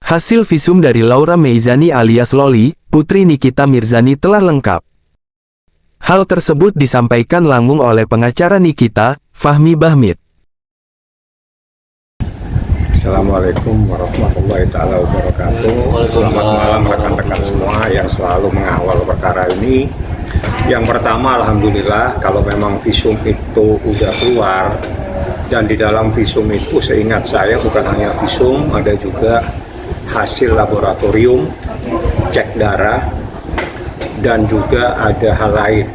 Hasil visum dari Laura Meizani alias Loli, putri Nikita Mirzani telah lengkap. Hal tersebut disampaikan langsung oleh pengacara Nikita, Fahmi Bahmid. Assalamualaikum warahmatullahi taala wabarakatuh. Selamat malam rekan-rekan semua yang selalu mengawal perkara ini. Yang pertama, alhamdulillah kalau memang visum itu udah keluar, dan di dalam visum itu seingat saya bukan hanya visum, ada juga hasil laboratorium, cek darah, dan juga ada hal lain.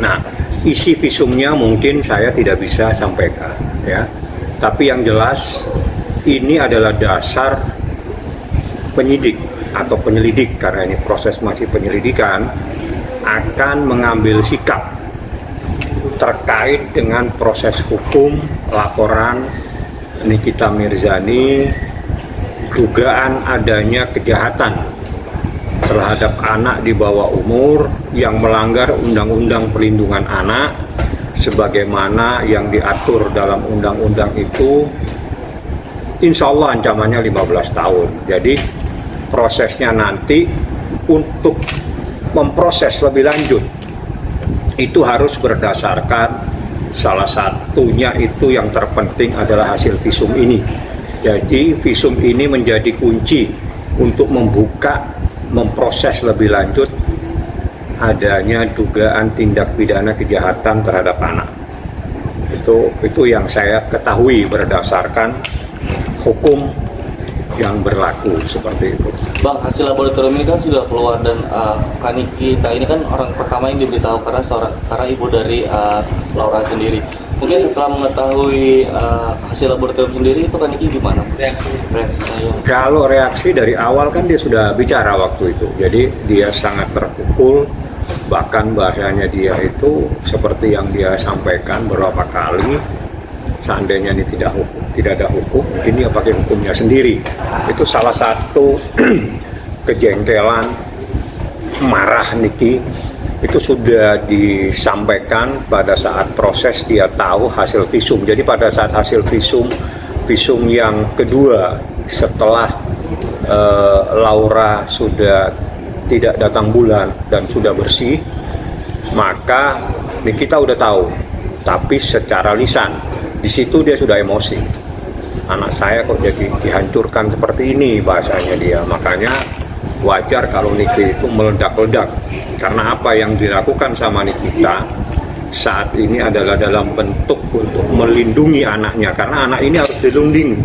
Nah, isi visumnya mungkin saya tidak bisa sampaikan, ya. Tapi yang jelas ini adalah dasar penyidik atau penyelidik, karena ini proses masih penyelidikan, akan mengambil sikap terkait dengan proses hukum laporan Nikita Mirzani dugaan adanya kejahatan terhadap anak di bawah umur yang melanggar Undang-Undang Perlindungan Anak sebagaimana yang diatur dalam undang-undang itu. Insya Allah ancamannya 15 tahun. Jadi prosesnya nanti untuk memproses lebih lanjut itu harus berdasarkan, salah satunya itu yang terpenting adalah hasil visum ini. Jadi visum ini menjadi kunci untuk membuka, memproses lebih lanjut adanya dugaan tindak pidana kejahatan terhadap anak. Itu yang saya ketahui berdasarkan hukum yang berlaku seperti itu. Bang, hasil laboratorium ini kan sudah keluar dan Nikita ini kan orang pertama yang diberitahu karena ibu dari Laura sendiri. Mungkin setelah mengetahui hasil laboratorium sendiri itu Nikita gimana? Reaksinya? Kalau reaksi dari awal kan dia sudah bicara waktu itu, jadi dia sangat terpukul. Bahkan bahasanya dia itu seperti yang dia sampaikan beberapa kali, seandainya ini tidak ada hukum, mungkin dia pakai hukumnya sendiri. Itu salah satu kejengkelan, marah Niki, itu sudah disampaikan pada saat proses dia tahu hasil visum. Jadi pada saat hasil visum yang kedua setelah Laura sudah tidak datang bulan dan sudah bersih, maka Nikita udah tahu, tapi secara lisan. Di situ dia sudah emosi. Anak saya kok jadi dihancurkan seperti ini, bahasanya dia. Makanya wajar kalau Nikita itu meledak-ledak. Karena apa yang dilakukan sama Nikita saat ini adalah dalam bentuk untuk melindungi anaknya. Karena anak ini harus dilindungi.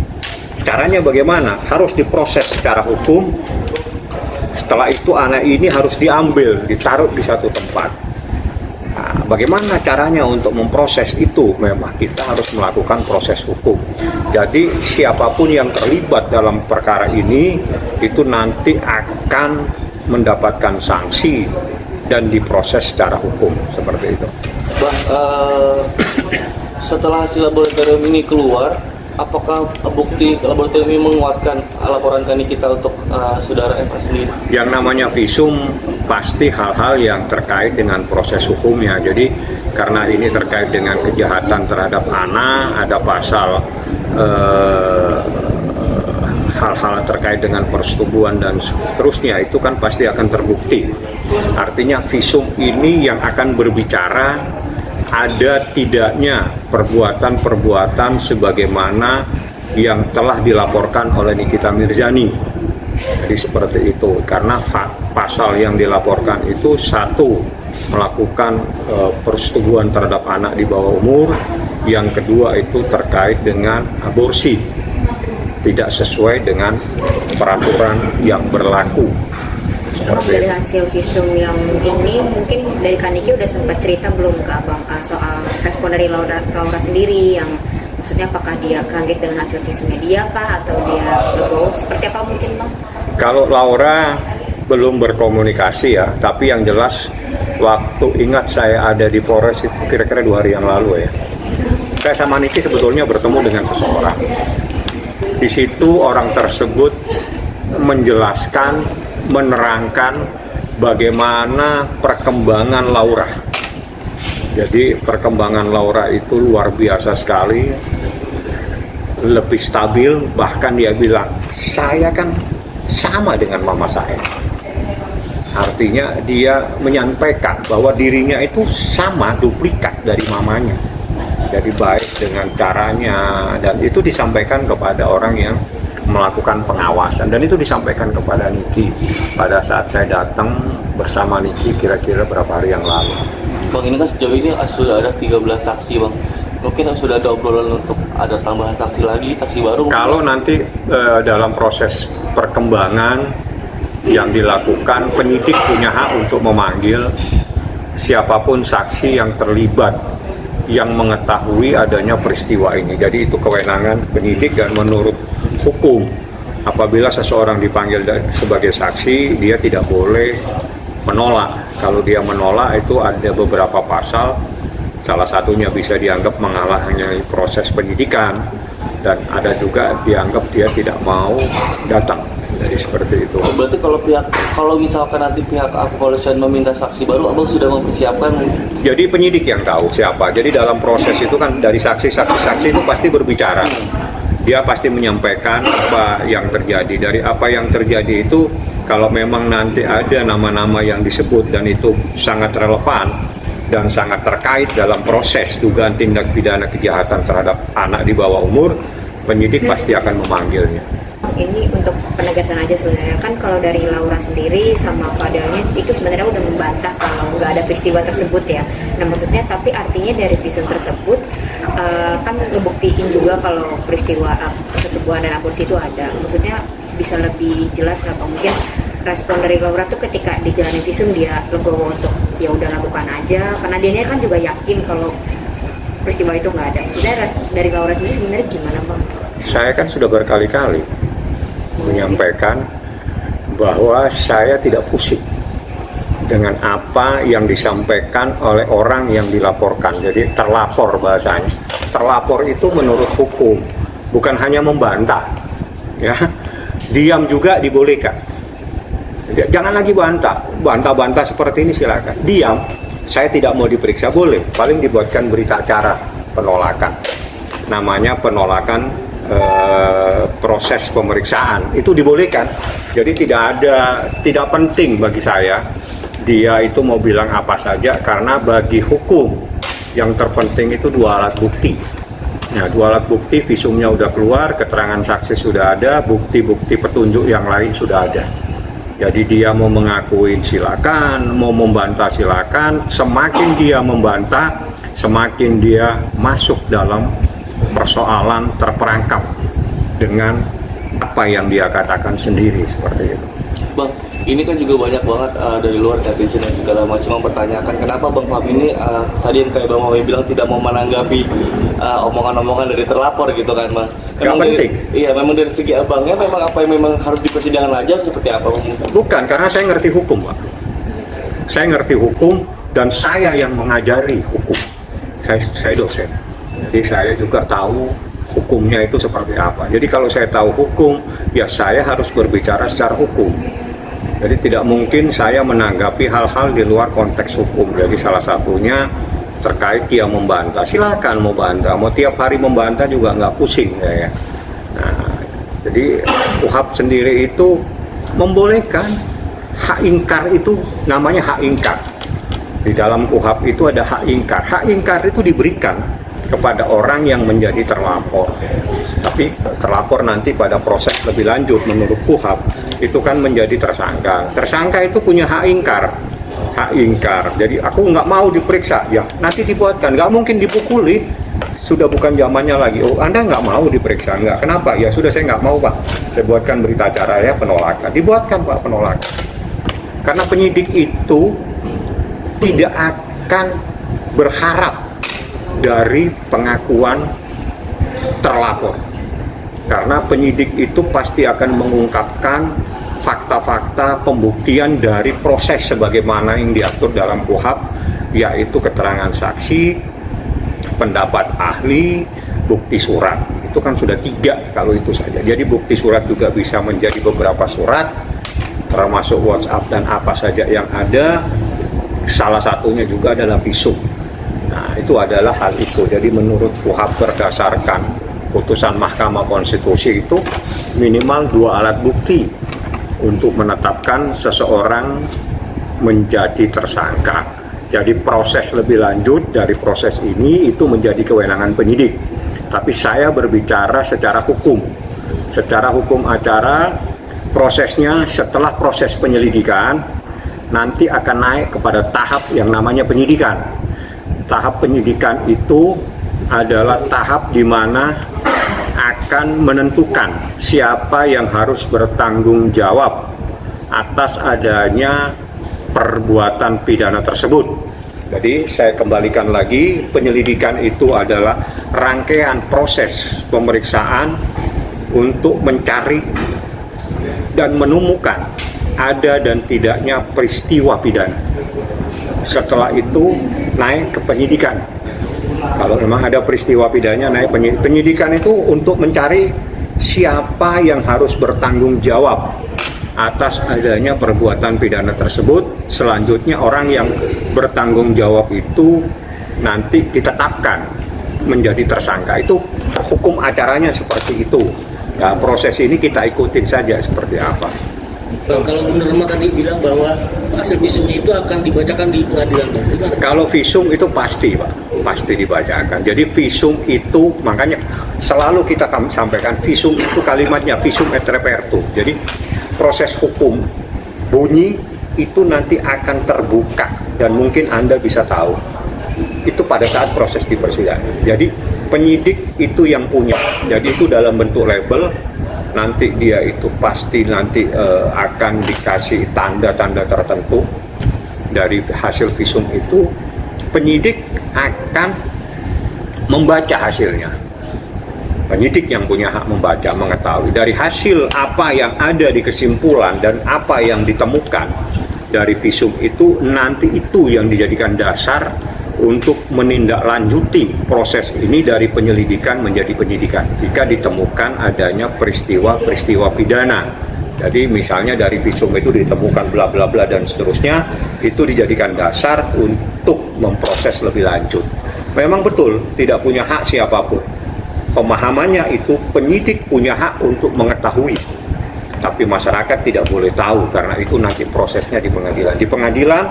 Caranya bagaimana? Harus diproses secara hukum. Setelah itu anak ini harus diambil, ditaruh di satu tempat. Nah, bagaimana caranya untuk memproses itu? Memang kita harus melakukan proses hukum. Jadi siapapun yang terlibat dalam perkara ini itu nanti akan mendapatkan sanksi dan diproses secara hukum seperti itu. Bang, setelah hasil laboratorium ini keluar, apakah bukti laboratorium ini menguatkan laporan Nikita untuk saudara Eva sendiri? Yang namanya visum pasti hal-hal yang terkait dengan proses hukumnya. Jadi karena ini terkait dengan kejahatan terhadap anak, ada pasal hal-hal terkait dengan persetubuhan dan seterusnya, itu kan pasti akan terbukti. Artinya visum ini yang akan berbicara ada tidaknya perbuatan-perbuatan sebagaimana yang telah dilaporkan oleh Nikita Mirzani. Jadi seperti itu, karena pasal yang dilaporkan itu satu, melakukan persetubuhan terhadap anak di bawah umur, yang kedua itu terkait dengan aborsi, tidak sesuai dengan peraturan yang berlaku. Dari hasil visum yang ini, mungkin dari Niki udah sempat cerita belum ke Abang soal respon dari Laura sendiri, yang maksudnya apakah dia kaget dengan hasil visumnya dia kah, atau dia legowo, seperti apa mungkin Bang? Kalau Laura belum berkomunikasi ya, tapi yang jelas waktu ingat saya ada di Polres itu kira-kira 2 hari yang lalu ya, saya sama Niki sebetulnya bertemu dengan seseorang. Di situ orang tersebut menjelaskan, menerangkan bagaimana perkembangan Laura. Jadi perkembangan Laura itu luar biasa sekali. lebih stabil, bahkan dia bilang, saya kan sama dengan mama saya. Artinya dia menyampaikan bahwa dirinya itu sama, duplikat dari mamanya. Jadi baik dengan caranya, dan itu disampaikan kepada orang yang melakukan pengawasan, dan itu disampaikan kepada Niki pada saat saya datang bersama Niki kira-kira berapa hari yang lalu. Bang, ini kan sejauh ini sudah ada 13 saksi Bang. Mungkin sudah ada obrolan untuk ada tambahan saksi lagi, saksi baru? Kalau nanti dalam proses perkembangan yang dilakukan, penyidik punya hak untuk memanggil siapapun saksi yang terlibat, yang mengetahui adanya peristiwa ini. Jadi itu kewenangan penyidik, dan menurut hukum, apabila seseorang dipanggil sebagai saksi, dia tidak boleh menolak. Kalau dia menolak, itu ada beberapa pasal. Salah satunya bisa dianggap menghalangi proses penyidikan, dan ada juga dianggap dia tidak mau datang. Jadi seperti itu. Berarti kalau misalkan nanti pihak kepolisian meminta saksi baru, Abang sudah mempersiapkan? Jadi penyidik yang tahu siapa. Jadi dalam proses itu kan dari saksi itu pasti berbicara. Dia pasti menyampaikan apa yang terjadi. Dari apa yang terjadi itu, kalau memang nanti ada nama-nama yang disebut dan itu sangat relevan dan sangat terkait dalam proses dugaan tindak pidana kejahatan terhadap anak di bawah umur, penyidik pasti akan memanggilnya. Ini untuk penegasan aja sebenarnya, kan kalau dari Laura sendiri sama Fadilnya itu sebenarnya udah membantah kalau nggak ada peristiwa tersebut ya. Nah maksudnya, tapi artinya dari visum tersebut kan ngebuktiin juga kalau peristiwa persetubuhan dan aborsi itu ada. Maksudnya bisa lebih jelas nggak Pak? Mungkin respon dari Laura tuh ketika dijalani visum dia legowo untuk ya udah lakukan aja, karena dia kan juga yakin kalau peristiwa itu nggak ada. Maksudnya dari Laura sendiri sebenarnya gimana Bang? Saya kan sudah berkali-kali menyampaikan bahwa saya tidak pusing dengan apa yang disampaikan oleh orang yang dilaporkan. Jadi terlapor bahasanya. Terlapor itu menurut hukum, bukan hanya membantah, ya. Diam juga dibolehkan. Jangan lagi bantah seperti ini, silakan. Diam, saya tidak mau diperiksa, boleh. Paling dibuatkan berita acara penolakan. Namanya penolakan proses pemeriksaan, itu dibolehkan. Jadi tidak penting bagi saya dia itu mau bilang apa saja, karena bagi hukum yang terpenting itu dua alat bukti. Nah, dua alat bukti, visumnya udah keluar, keterangan saksi sudah ada, bukti-bukti petunjuk yang lain sudah ada. Jadi dia mau mengakui silakan, mau membantah silakan. Semakin dia membantah, semakin dia masuk dalam persoalan terperangkap dengan apa yang dia katakan sendiri, seperti itu. Bang, ini kan juga banyak banget dari luar netizen dan segala macam mempertanyakan kenapa Bang Fahmi ini tadi yang kayak Bang Fahmi bilang tidak mau menanggapi omongan-omongan dari terlapor gitu kan Bang. Gak penting. Iya, memang dari segi abangnya memang apa yang memang harus di persidangan aja seperti apa Bang? Bukan, karena saya ngerti hukum Pak. Saya ngerti hukum dan saya yang mengajari hukum. Saya dosen. Jadi saya juga tahu hukumnya itu seperti apa. Jadi kalau saya tahu hukum, ya saya harus berbicara secara hukum. Jadi tidak mungkin saya menanggapi hal-hal di luar konteks hukum. Jadi salah satunya terkait dia membantah. Silakan mau bantah, mau tiap hari membantah juga nggak pusing saya. Nah, jadi KUHP sendiri itu membolehkan hak ingkar, itu namanya hak ingkar. Di dalam KUHP itu ada hak ingkar. Hak ingkar itu diberikan kepada orang yang menjadi terlapor. Tapi terlapor nanti pada proses lebih lanjut menurut KUHP itu kan menjadi tersangka. Tersangka itu punya hak ingkar. Hak ingkar. Jadi aku nggak mau diperiksa, ya nanti dibuatkan. Nggak mungkin dipukuli. Sudah bukan zamannya lagi. Oh, Anda nggak mau diperiksa? Nggak. Kenapa? Ya sudah, saya nggak mau Pak. Saya buatkan berita acara ya penolakan. Dibuatkan Pak penolakan. Karena penyidik itu tidak akan berharap dari pengakuan terlapor, karena penyidik itu pasti akan mengungkapkan fakta-fakta pembuktian dari proses sebagaimana yang diatur dalam KUHP, yaitu keterangan saksi, pendapat ahli, bukti surat. Itu kan sudah 3 kalau itu saja. Jadi bukti surat juga bisa menjadi beberapa surat, termasuk WhatsApp dan apa saja yang ada. Salah satunya juga adalah visum. Nah, itu adalah hal itu. Jadi menurut KUHP berdasarkan putusan Mahkamah Konstitusi itu minimal 2 alat bukti untuk menetapkan seseorang menjadi tersangka. Jadi proses lebih lanjut dari proses ini itu menjadi kewenangan penyidik. Tapi saya berbicara secara hukum. Secara hukum acara, prosesnya setelah proses penyelidikan nanti akan naik kepada tahap yang namanya penyidikan. Tahap penyidikan itu adalah tahap di mana akan menentukan siapa yang harus bertanggung jawab atas adanya perbuatan pidana tersebut. Jadi saya kembalikan lagi, penyelidikan itu adalah rangkaian proses pemeriksaan untuk mencari dan menemukan ada dan tidaknya peristiwa pidana. Setelah itu naik ke penyidikan. Kalau memang ada peristiwa pidana, naik penyidikan itu untuk mencari siapa yang harus bertanggung jawab atas adanya perbuatan pidana tersebut. Selanjutnya orang yang bertanggung jawab itu nanti ditetapkan menjadi tersangka. Itu hukum acaranya seperti itu. Ya, proses ini kita ikutin saja seperti apa. Bang, kalau Bu Nurma tadi bilang bahwa hasil visumnya itu akan dibacakan di pengadilan, Bang. Kalau visum itu pasti, Pak, pasti dibacakan. Jadi visum itu, makanya selalu kita sampaikan, visum itu kalimatnya visum et repertum. Jadi proses hukum bunyi itu nanti akan terbuka dan mungkin Anda bisa tahu itu pada saat proses di persidangan. Jadi penyidik itu yang punya. Jadi itu dalam bentuk label. Nanti dia itu pasti nanti akan dikasih tanda-tanda tertentu dari hasil visum itu. Penyidik akan membaca hasilnya. Penyidik yang punya hak membaca, mengetahui dari hasil apa yang ada di kesimpulan dan apa yang ditemukan dari visum itu, nanti itu yang dijadikan dasar untuk menindaklanjuti proses ini dari penyelidikan menjadi penyidikan jika ditemukan adanya peristiwa-peristiwa pidana. Jadi misalnya dari visum itu ditemukan bla bla bla dan seterusnya, itu dijadikan dasar untuk memproses lebih lanjut. Memang betul tidak punya hak siapapun. Pemahamannya itu penyidik punya hak untuk mengetahui, tapi masyarakat tidak boleh tahu karena itu nanti prosesnya di pengadilan. Di pengadilan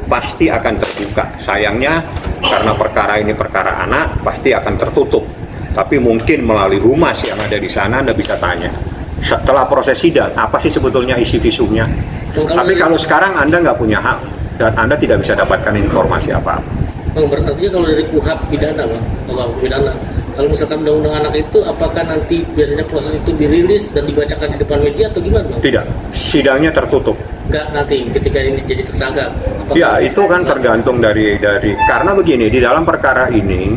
pasti akan terbuka. Sayangnya karena perkara ini perkara anak, pasti akan tertutup. Tapi mungkin melalui humas yang ada di sana Anda bisa tanya. Setelah proses sidang, apa sih sebetulnya isi visumnya? Tapi kalau sekarang Anda nggak punya hak dan Anda tidak bisa dapatkan informasi apa-apa. Berarti kalau dari KUHP pidana, Bang, kalau pidana, kalau misalkan undang-undang anak itu, apakah nanti biasanya proses itu dirilis dan dibacakan di depan media atau gimana, Bang? Tidak, sidangnya tertutup. Enggak, nanti ketika ini jadi tersangka. Ya, itu kan tergantung dari karena begini, di dalam perkara ini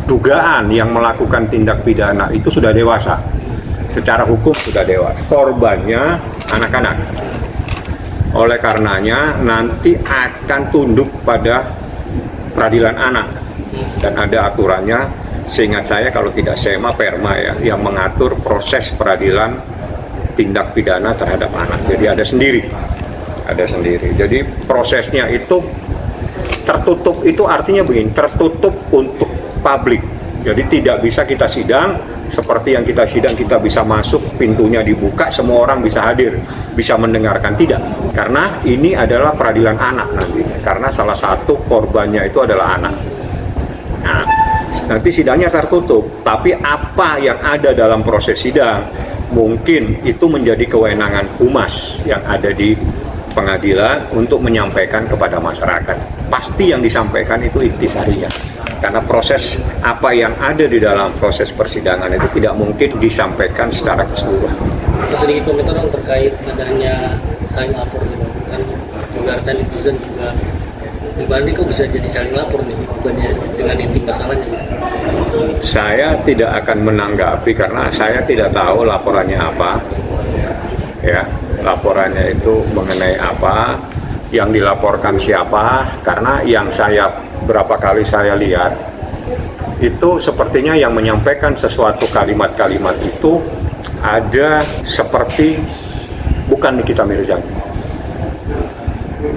dugaan yang melakukan tindak pidana itu sudah dewasa. Secara hukum sudah dewasa. Korbannya anak-anak. Oleh karenanya nanti akan tunduk pada peradilan anak dan ada aturannya. Seingat saya kalau tidak SEMA, PERMA ya, yang mengatur proses peradilan tindak pidana terhadap anak. Jadi ada sendiri. Jadi prosesnya itu tertutup, itu artinya begini, tertutup untuk publik. Jadi tidak bisa kita sidang seperti yang kita sidang, kita bisa masuk, pintunya dibuka, semua orang bisa hadir, bisa mendengarkan. Tidak, karena ini adalah peradilan anak nantinya, karena salah satu korbannya itu adalah anak. Nah, nanti sidangnya tertutup, tapi apa yang ada dalam proses sidang mungkin itu menjadi kewenangan humas yang ada di pengadilan untuk menyampaikan kepada masyarakat. Pasti yang disampaikan itu intisarinya, karena proses apa yang ada di dalam proses persidangan itu tidak mungkin disampaikan secara keseluruhan. Sedikit komentar yang terkait adanya saling lapor, kan pembahasan netizen juga. Gimana nih kok bisa jadi saling lapor nih, bukannya dengan inti masalahnya? Saya tidak akan menanggapi karena saya tidak tahu laporannya apa. Ya, laporannya itu mengenai apa, yang dilaporkan siapa, karena yang berapa kali saya lihat itu sepertinya yang menyampaikan sesuatu kalimat-kalimat itu ada seperti bukan Nikita Mirzani.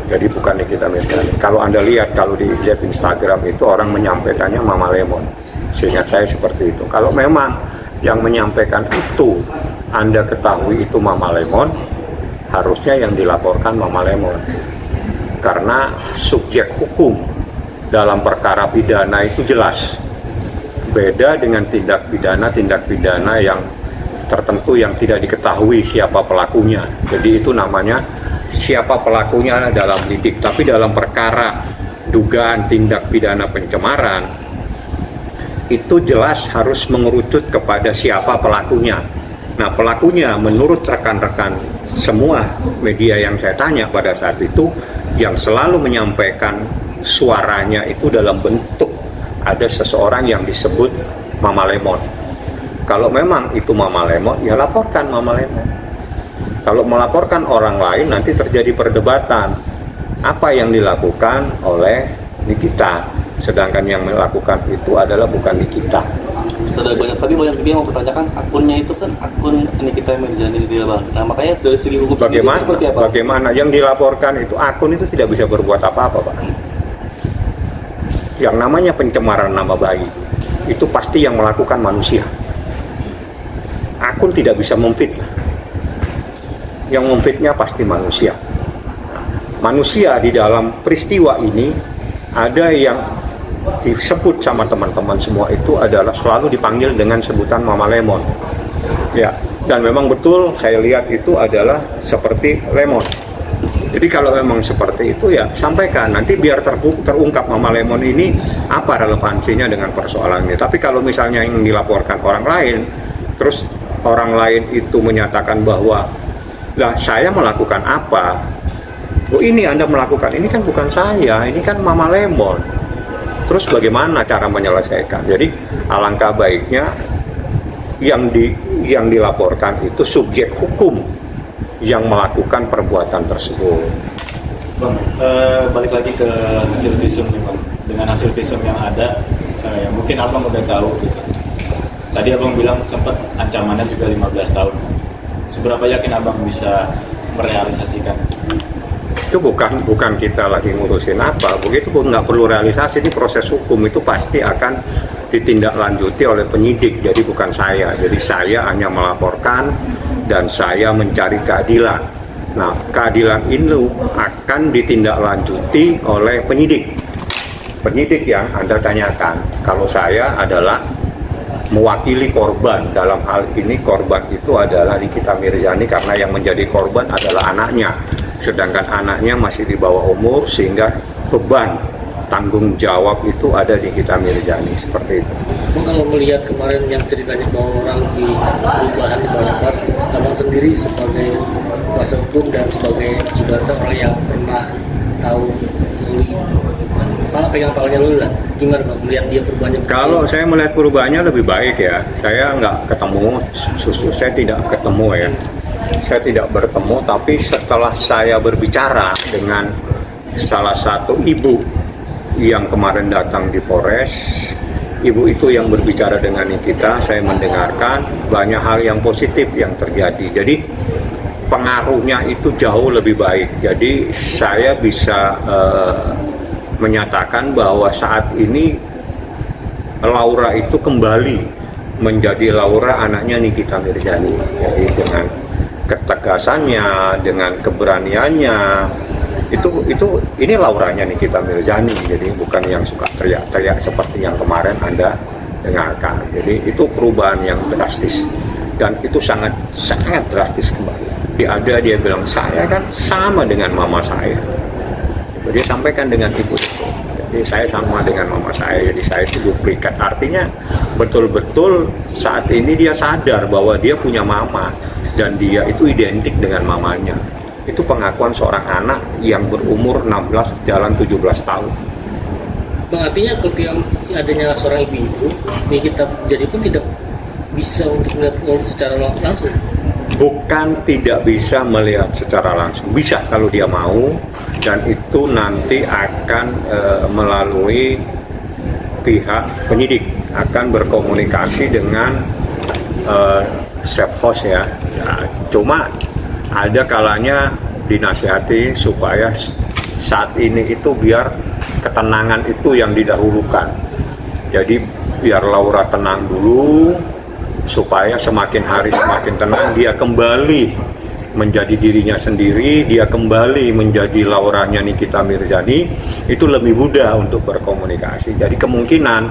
Jadi bukan Nikita Mirzani. Kalau Anda lihat, kalau dilihat Instagram itu orang menyampaikannya Mama Lemon. Seingat saya seperti itu. Kalau memang yang menyampaikan itu Anda ketahui itu Mama Lemon, harusnya yang dilaporkan Mama Lemon. Karena subjek hukum dalam perkara pidana itu jelas. Beda dengan tindak pidana yang tertentu yang tidak diketahui siapa pelakunya. Jadi itu namanya siapa pelakunya dalam lidik. Tapi dalam perkara dugaan tindak pidana pencemaran, itu jelas harus mengerucut kepada siapa pelakunya. Nah, pelakunya menurut rekan-rekan semua media yang saya tanya pada saat itu, yang selalu menyampaikan suaranya itu dalam bentuk ada seseorang yang disebut Mama Lemon. Kalau memang itu Mama Lemon, ya laporkan Mama Lemon. Kalau melaporkan orang lain, nanti terjadi perdebatan. Apa yang dilakukan oleh Nikita, sedangkan yang melakukan itu adalah bukan Nikita. Tapi banyak juga yang mau pertanyakan akunnya itu kan akun Nikita Mirzani di Bang. Nah, makanya dari segi hukum sendiri seperti apa? Bagaimana yang dilaporkan itu akun itu tidak bisa berbuat apa-apa, Pak. Yang namanya pencemaran nama baik itu pasti yang melakukan manusia. Akun tidak bisa memfitnah. Yang memfitnah pasti manusia. Manusia di dalam peristiwa ini ada yang disebut sama teman-teman semua itu adalah selalu dipanggil dengan sebutan Mama Lemon. Ya, dan memang betul saya lihat itu adalah seperti lemon. Jadi kalau memang seperti itu ya sampaikan, nanti biar terungkap Mama Lemon ini apa relevansinya dengan persoalan ini. Tapi kalau misalnya yang dilaporkan orang lain, terus orang lain itu menyatakan bahwa lah saya melakukan apa? Oh ini Anda melakukan, ini kan bukan saya, ini kan Mama Lemon. Terus bagaimana cara menyelesaikan? Jadi alangkah baiknya yang dilaporkan itu subjek hukum yang melakukan perbuatan tersebut. Bang, balik lagi ke hasil visum nih Bang. Dengan hasil visum yang ada, yang mungkin Abang udah tahu gitu. Tadi Abang bilang sempat ancamannya juga 15 tahun. Seberapa yakin Abang bisa merealisasikan? Itu bukan kita lagi ngurusin apa, begitu pun nggak perlu realisasi. Ini proses hukum itu pasti akan ditindaklanjuti oleh penyidik, jadi bukan saya. Jadi saya hanya melaporkan dan saya mencari keadilan. Nah, keadilan itu akan ditindaklanjuti oleh penyidik. Penyidik yang Anda tanyakan, kalau saya adalah mewakili korban. Dalam hal ini korban itu adalah Nikita Mirzani karena yang menjadi korban adalah anaknya. Sedangkan anaknya masih di bawah umur sehingga beban tanggung jawab itu ada di Nikita Mirzani, seperti itu. Bang, kalau melihat kemarin yang ceritanya bahwa orang di perubahan di Barat, Abang sendiri sebagai kuasa hukum dan sebagai ibaratnya orang yang pernah tahu Luli, pegang palanya Luli lah, gimana Bang melihat dia perubahannya? Kalau saya melihat perubahannya lebih baik ya, saya nggak ketemu, saya tidak ketemu ya. Saya tidak bertemu, tapi setelah saya berbicara dengan salah satu ibu yang kemarin datang di Polres, ibu itu yang berbicara dengan Nikita, saya mendengarkan banyak hal yang positif yang terjadi. Jadi pengaruhnya itu jauh lebih baik. Jadi saya bisa menyatakan bahwa saat ini Laura itu kembali menjadi Laura anaknya Nikita Mirzani. Jadi dengan ketegasannya, dengan keberaniannya, ini Lauranya Nikita Mirzani. Jadi bukan yang suka teriak-teriak seperti yang kemarin Anda dengarkan. Jadi itu perubahan yang drastis dan itu sangat drastis kembali. Dia bilang saya kan sama dengan mama saya. Dia sampaikan dengan ibu itu. Jadi saya sama dengan mama saya. Jadi saya itu duplikat. Artinya betul-betul saat ini dia sadar bahwa dia punya mama. Dan dia itu identik dengan mamanya. Itu pengakuan seorang anak yang berumur 16 jalan 17 tahun. Bang, artinya ketika adanya seorang ibu ini kita jadi pun tidak bisa untuk melihat secara langsung. Bukan tidak bisa melihat secara langsung, bisa kalau dia mau, dan itu nanti akan melalui pihak penyidik akan berkomunikasi dengan safe house ya. Cuma ada kalanya dinasihati supaya saat ini itu biar ketenangan itu yang didahulukan. Jadi biar Laura tenang dulu, supaya semakin hari semakin tenang, dia kembali menjadi dirinya sendiri, dia kembali menjadi Lauranya Nikita Mirzani, itu lebih mudah untuk berkomunikasi. Jadi kemungkinan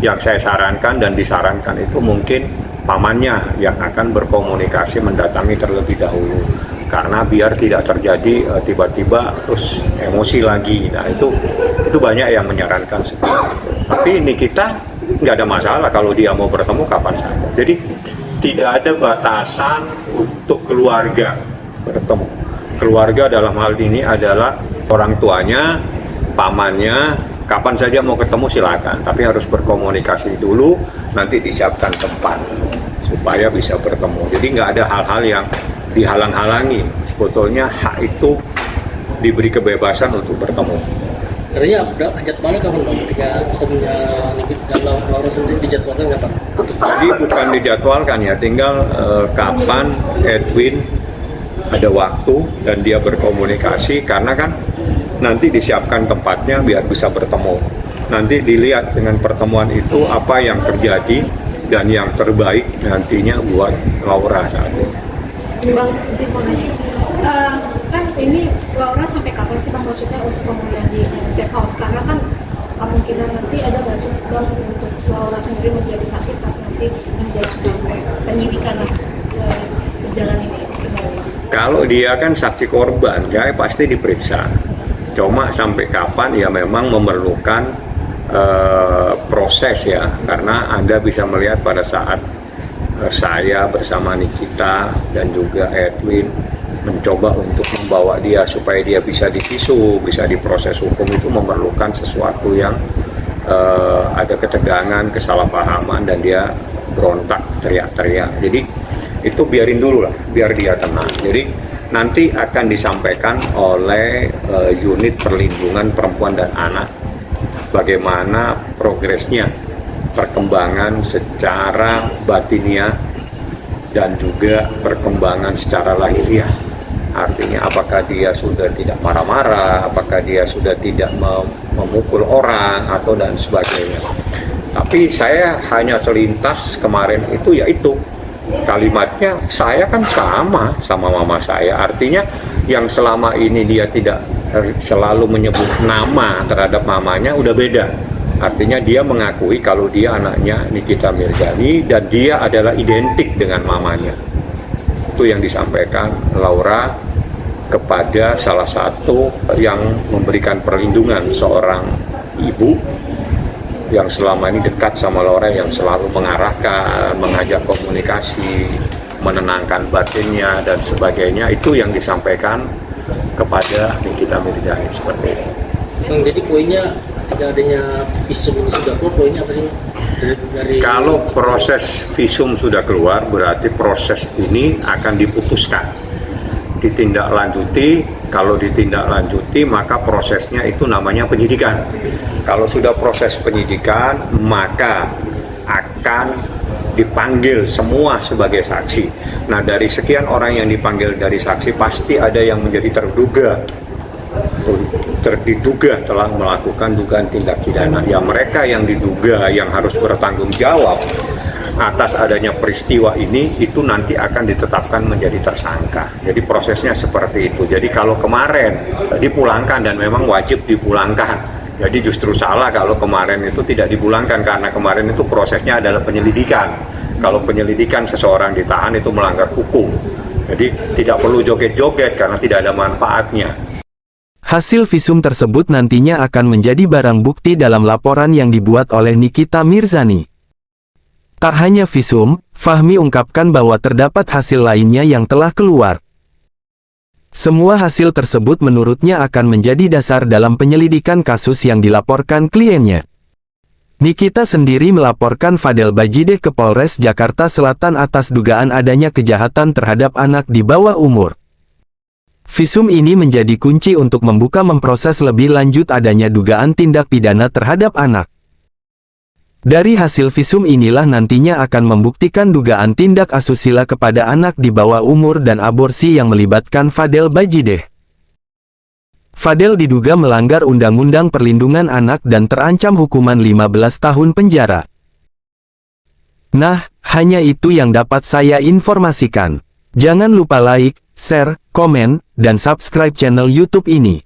yang saya sarankan dan disarankan itu mungkin pamannya yang akan berkomunikasi mendatangi terlebih dahulu, karena biar tidak terjadi tiba-tiba terus emosi lagi. Nah itu banyak yang menyarankan seperti itu. Tapi Nikita nggak ada masalah kalau dia mau bertemu kapan saja. Jadi tidak ada batasan untuk keluarga bertemu. Keluarga dalam hal ini adalah orang tuanya, pamannya, kapan saja mau ketemu silakan. Tapi harus berkomunikasi dulu, nanti disiapkan tempat supaya bisa bertemu. Jadi nggak ada hal-hal yang dihalang-halangi. Sebetulnya hak itu diberi kebebasan untuk bertemu. Artinya jadwalnya kapan Bang? Ketika omnya Nikita dan Laura sendiri dijadwalkan kapan? Jadi bukan dijadwalkan ya, tinggal kapan Edwin ada waktu dan dia berkomunikasi, karena kan nanti disiapkan tempatnya biar bisa bertemu. Nanti dilihat dengan pertemuan itu apa yang terjadi dan yang terbaik nantinya buat Laura saat ini. Bang, izin mau nanya. Kan ini Laura sampai kapan sih Bang maksudnya untuk pemulihan di safe house? Karena kan kemungkinan nanti ada nggak sih Bang untuk Laura sendiri menjadi saksi pas nanti menjadi sampai penyidikan berjalan ini gimana Bang? Kalau dia kan saksi korban, dia pasti diperiksa. Cuma sampai kapan ya memang memerlukan proses ya, karena Anda bisa melihat pada saat saya bersama Nikita dan juga Edwin mencoba untuk membawa dia supaya dia bisa divisu, bisa diproses hukum, itu memerlukan sesuatu yang ada ketegangan, kesalahpahaman, dan dia berontak, teriak-teriak. Jadi itu biarin dulu lah, biar dia tenang. Jadi nanti akan disampaikan oleh unit perlindungan perempuan dan anak bagaimana progresnya, perkembangan secara batiniah dan juga perkembangan secara lahiriah. Artinya apakah dia sudah tidak marah-marah, apakah dia sudah tidak memukul orang atau dan sebagainya. Tapi saya hanya selintas kemarin itu, yaitu kalimatnya saya kan sama mama saya. Artinya yang selama ini dia tidak selalu menyebut nama terhadap mamanya udah beda. Artinya dia mengakui kalau dia anaknya Nikita Mirzani dan dia adalah identik dengan mamanya. Itu yang disampaikan Laura kepada salah satu yang memberikan perlindungan, seorang ibu yang selama ini dekat sama Laura, yang selalu mengarahkan, mengajak komunikasi, menenangkan batinnya dan sebagainya. Itu yang disampaikan kepada Nikita Mirzani seperti itu. Bang, jadi poinnya tidak adanya visum ini sudah keluar, poinnya apa sih? Dari Kalau proses visum sudah keluar, berarti proses ini akan diputuskan, ditindaklanjuti. Kalau ditindaklanjuti, maka prosesnya itu namanya penyidikan. Kalau sudah proses penyidikan, maka akan dipanggil semua sebagai saksi. Nah, dari sekian orang yang dipanggil dari saksi, pasti ada yang menjadi diduga telah melakukan dugaan tindak pidana. Ya, mereka yang diduga yang harus bertanggung jawab atas adanya peristiwa ini, itu nanti akan ditetapkan menjadi tersangka. Jadi prosesnya seperti itu. Jadi kalau kemarin dipulangkan, dan memang wajib dipulangkan, jadi justru salah kalau kemarin itu tidak dipulangkan, karena kemarin itu prosesnya adalah penyelidikan. Kalau penyelidikan seseorang ditahan itu melanggar hukum. Jadi tidak perlu joget-joget karena tidak ada manfaatnya. Hasil visum tersebut nantinya akan menjadi barang bukti dalam laporan yang dibuat oleh Nikita Mirzani. Tak hanya visum, Fahmi ungkapkan bahwa terdapat hasil lainnya yang telah keluar. Semua hasil tersebut menurutnya akan menjadi dasar dalam penyelidikan kasus yang dilaporkan kliennya. Nikita sendiri melaporkan Fadel Bajideh ke Polres Jakarta Selatan atas dugaan adanya kejahatan terhadap anak di bawah umur. Visum ini menjadi kunci untuk memproses lebih lanjut adanya dugaan tindak pidana terhadap anak. Dari hasil visum inilah nantinya akan membuktikan dugaan tindak asusila kepada anak di bawah umur dan aborsi yang melibatkan Fadel Bajideh. Fadel diduga melanggar Undang-Undang Perlindungan Anak dan terancam hukuman 15 tahun penjara. Nah, hanya itu yang dapat saya informasikan. Jangan lupa like, share, komen, dan subscribe channel YouTube ini.